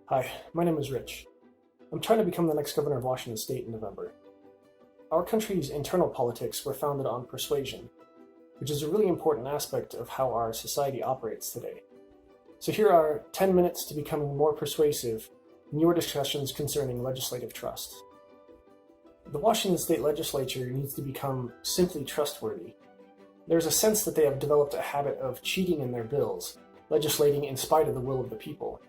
Hi, my name is Rich. I'm trying to become the next governor of Washington State in November. Our country's internal politics were founded on persuasion, which is a really important aspect of how our society operates today. So here are 10 minutes to becoming more persuasive in your discussions concerning legislative trust. The Washington State Legislature needs to become simply trustworthy. There's a sense that they have developed a habit of cheating in their bills, legislating in spite of the will of the people.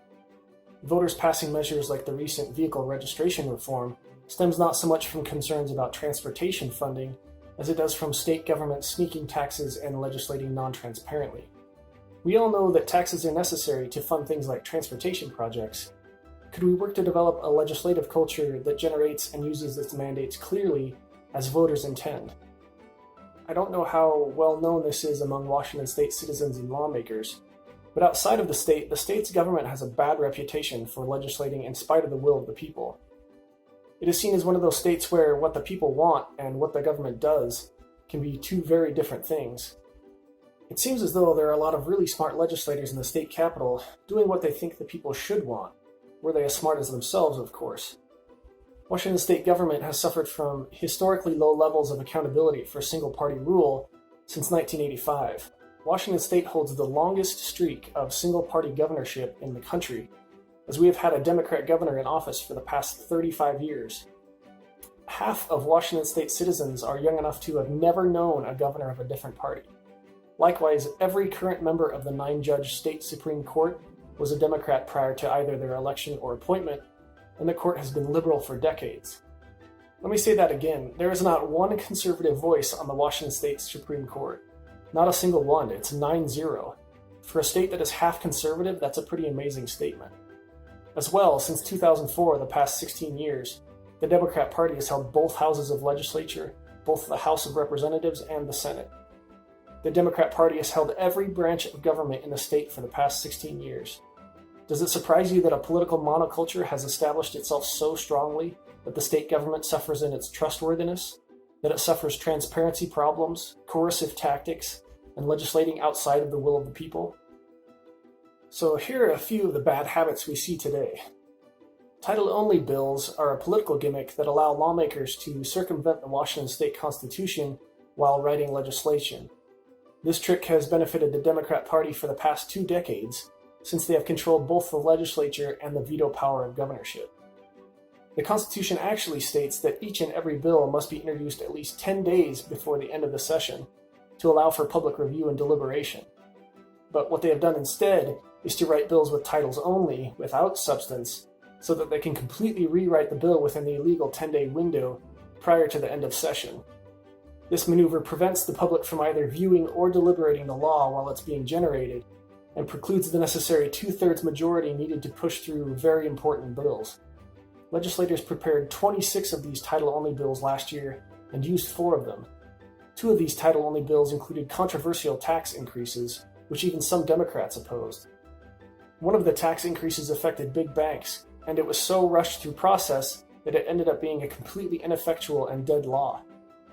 Voters passing measures like the recent vehicle registration reform stems not so much from concerns about transportation funding as it does from state government sneaking taxes and legislating non-transparently. We all know that taxes are necessary to fund things like transportation projects. Could we work to develop a legislative culture that generates and uses its mandates clearly as voters intend? I don't know how well known this is among Washington State citizens and lawmakers, but outside of the state's government has a bad reputation for legislating in spite of the will of the people. It is seen as one of those states where what the people want and what the government does can be two very different things. It seems as though there are a lot of really smart legislators in the state capitol doing what they think the people should want, were they as smart as themselves, of course. Washington state government has suffered from historically low levels of accountability for single-party rule since 1985. Washington State holds the longest streak of single-party governorship in the country, as we have had a Democrat governor in office for the past 35 years. Half of Washington State citizens are young enough to have never known a governor of a different party. Likewise, every current member of the 9-judge state Supreme Court was a Democrat prior to either their election or appointment, and the court has been liberal for decades. Let me say that again. There is not one conservative voice on the Washington State Supreme Court. Not a single one. It's 9-0. For a state that is half conservative, that's a pretty amazing statement. As well, since 2004, the past 16 years, the Democrat Party has held both houses of legislature, both the House of Representatives and the Senate. The Democrat Party has held every branch of government in the state for the past 16 years. Does it surprise you that a political monoculture has established itself so strongly that the state government suffers in its trustworthiness? That it suffers transparency problems, coercive tactics, and legislating outside of the will of the people? So here are a few of the bad habits we see today. Title-only bills are a political gimmick that allow lawmakers to circumvent the Washington State Constitution while writing legislation. This trick has benefited the Democrat Party for the past 2 decades, since they have controlled both the legislature and the veto power of governorship. The Constitution actually states that each and every bill must be introduced at least 10 days before the end of the session to allow for public review and deliberation. But what they have done instead is to write bills with titles only, without substance, so that they can completely rewrite the bill within the illegal 10-day window prior to the end of session. This maneuver prevents the public from either viewing or deliberating the law while it's being generated, and precludes the necessary 2/3 majority needed to push through very important bills. Legislators prepared 26 of these title-only bills last year and used 4 of them. 2 of these title-only bills included controversial tax increases, which even some Democrats opposed. One of the tax increases affected big banks, and it was so rushed through process that it ended up being a completely ineffectual and dead law.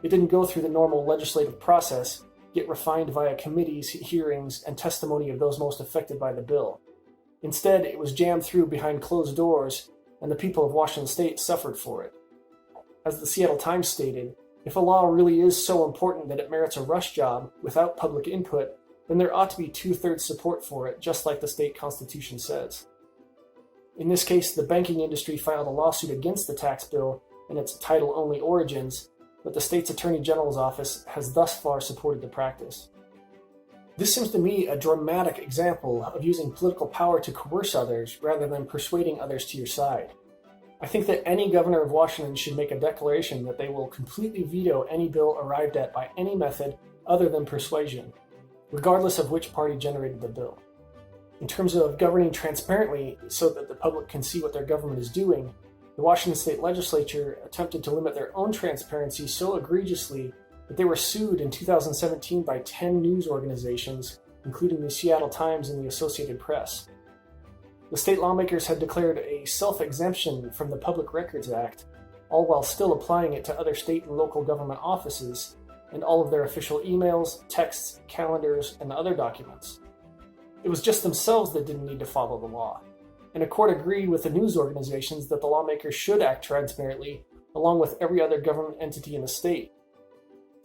It didn't go through the normal legislative process, get refined via committees, hearings, and testimony of those most affected by the bill. Instead, it was jammed through behind closed doors, and the people of Washington State suffered for it. As the Seattle Times stated, if a law really is so important that it merits a rush job without public input, then there ought to be 2/3 support for it, just like the state constitution says. In this case, the banking industry filed a lawsuit against the tax bill and its title-only origins, but the state's Attorney General's office has thus far supported the practice. This seems to me a dramatic example of using political power to coerce others rather than persuading others to your side. I think that any governor of Washington should make a declaration that they will completely veto any bill arrived at by any method other than persuasion, regardless of which party generated the bill. In terms of governing transparently so that the public can see what their government is doing, the Washington State Legislature attempted to limit their own transparency so egregiously that they were sued in 2017 by 10 news organizations, including the Seattle Times and the Associated Press. The state lawmakers had declared a self-exemption from the Public Records Act, all while still applying it to other state and local government offices and all of their official emails, texts, calendars, and other documents. It was just themselves that didn't need to follow the law. and a court agreed with the news organizations that the lawmakers should act transparently, along with every other government entity in the state.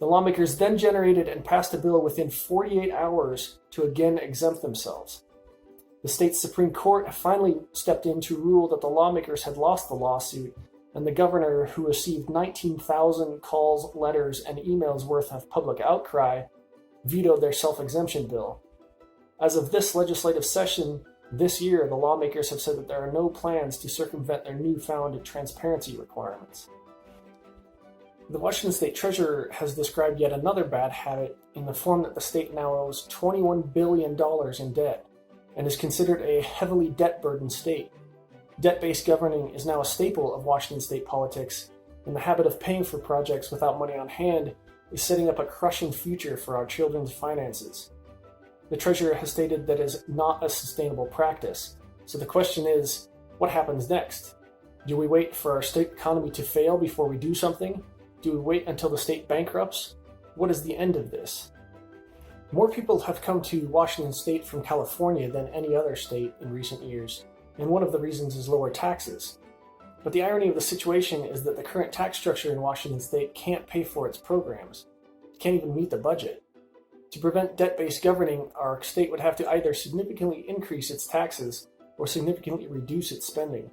The lawmakers then generated and passed a bill within 48 hours to again exempt themselves. The state's Supreme Court finally stepped in to rule that the lawmakers had lost the lawsuit, and the governor, who received 19,000 calls, letters, and emails worth of public outcry, vetoed their self-exemption bill. As of this legislative session this year, the lawmakers have said that there are no plans to circumvent their newfound transparency requirements. The Washington State Treasurer has described yet another bad habit in the form that the state now owes $21 billion in debt and is considered a heavily debt-burdened state. Debt-based governing is now a staple of Washington state politics, and the habit of paying for projects without money on hand is setting up a crushing future for our children's finances. The Treasurer has stated that it is not a sustainable practice, so the question is, what happens next? Do we wait for our state economy to fail before we do something? Do we wait until the state bankrupts? What is the end of this? More people have come to Washington state from California than any other state in recent years, and one of the reasons is lower taxes. But the irony of the situation is that the current tax structure in Washington state can't pay for its programs. It can't even meet the budget. To prevent debt-based governing, our state would have to either significantly increase its taxes or significantly reduce its spending.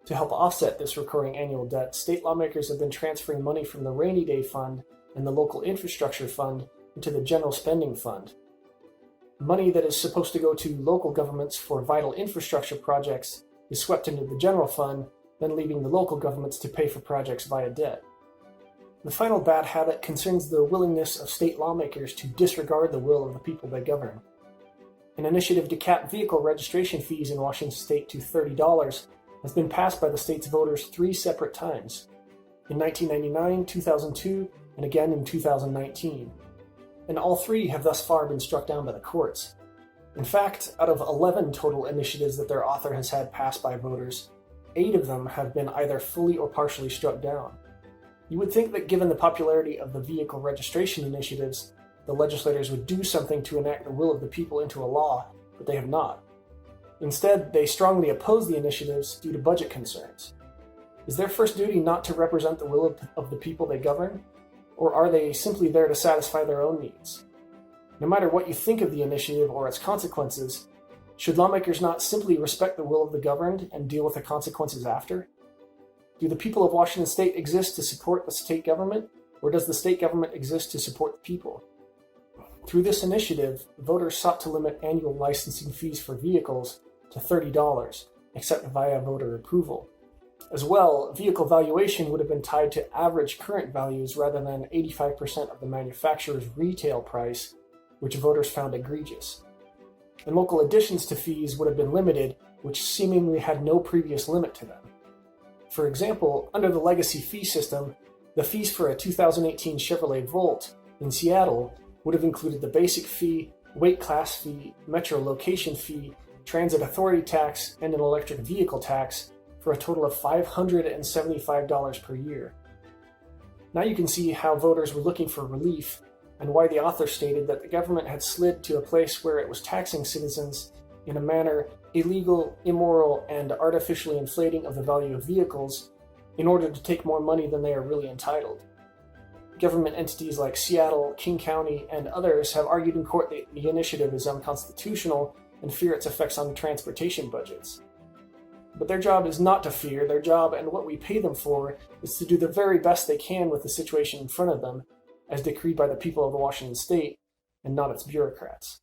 To help offset this recurring annual debt, state lawmakers have been transferring money from the Rainy Day Fund and the Local Infrastructure Fund into the General Spending Fund. Money that is supposed to go to local governments for vital infrastructure projects is swept into the General Fund, then leaving the local governments to pay for projects via debt. The final bad habit concerns the willingness of state lawmakers to disregard the will of the people they govern. An initiative to cap vehicle registration fees in Washington state to $30 has been passed by the state's voters 3 separate times, in 1999, 2002, and again in 2019. And all 3 have thus far been struck down by the courts. In fact, out of 11 total initiatives that their author has had passed by voters, 8 of them have been either fully or partially struck down. You would think that given the popularity of the vehicle registration initiatives, the legislators would do something to enact the will of the people into a law, but they have not. Instead, they strongly oppose the initiatives due to budget concerns. Is their first duty not to represent the will of the people they govern? Or are they simply there to satisfy their own needs? No matter what you think of the initiative or its consequences, should lawmakers not simply respect the will of the governed and deal with the consequences after? Do the people of Washington state exist to support the state government, or does the state government exist to support the people? Through this initiative, voters sought to limit annual licensing fees for vehicles to $30, except via voter approval. As well, vehicle valuation would have been tied to average current values rather than 85% of the manufacturer's retail price, which voters found egregious. And local additions to fees would have been limited, which seemingly had no previous limit to them. For example, under the legacy fee system, the fees for a 2018 Chevrolet Volt in Seattle would have included the basic fee, weight class fee, metro location fee, transit authority tax, and an electric vehicle tax for a total of $575 per year. Now you can see how voters were looking for relief and why the author stated that the government had slid to a place where it was taxing citizens in a manner illegal, immoral, and artificially inflating of the value of vehicles in order to take more money than they are really entitled. Government entities like Seattle, King County, and others have argued in court that the initiative is unconstitutional and fear its effects on transportation budgets. But their job is not to fear. Their job, and what we pay them for, is to do the very best they can with the situation in front of them, as decreed by the people of Washington state, and not its bureaucrats.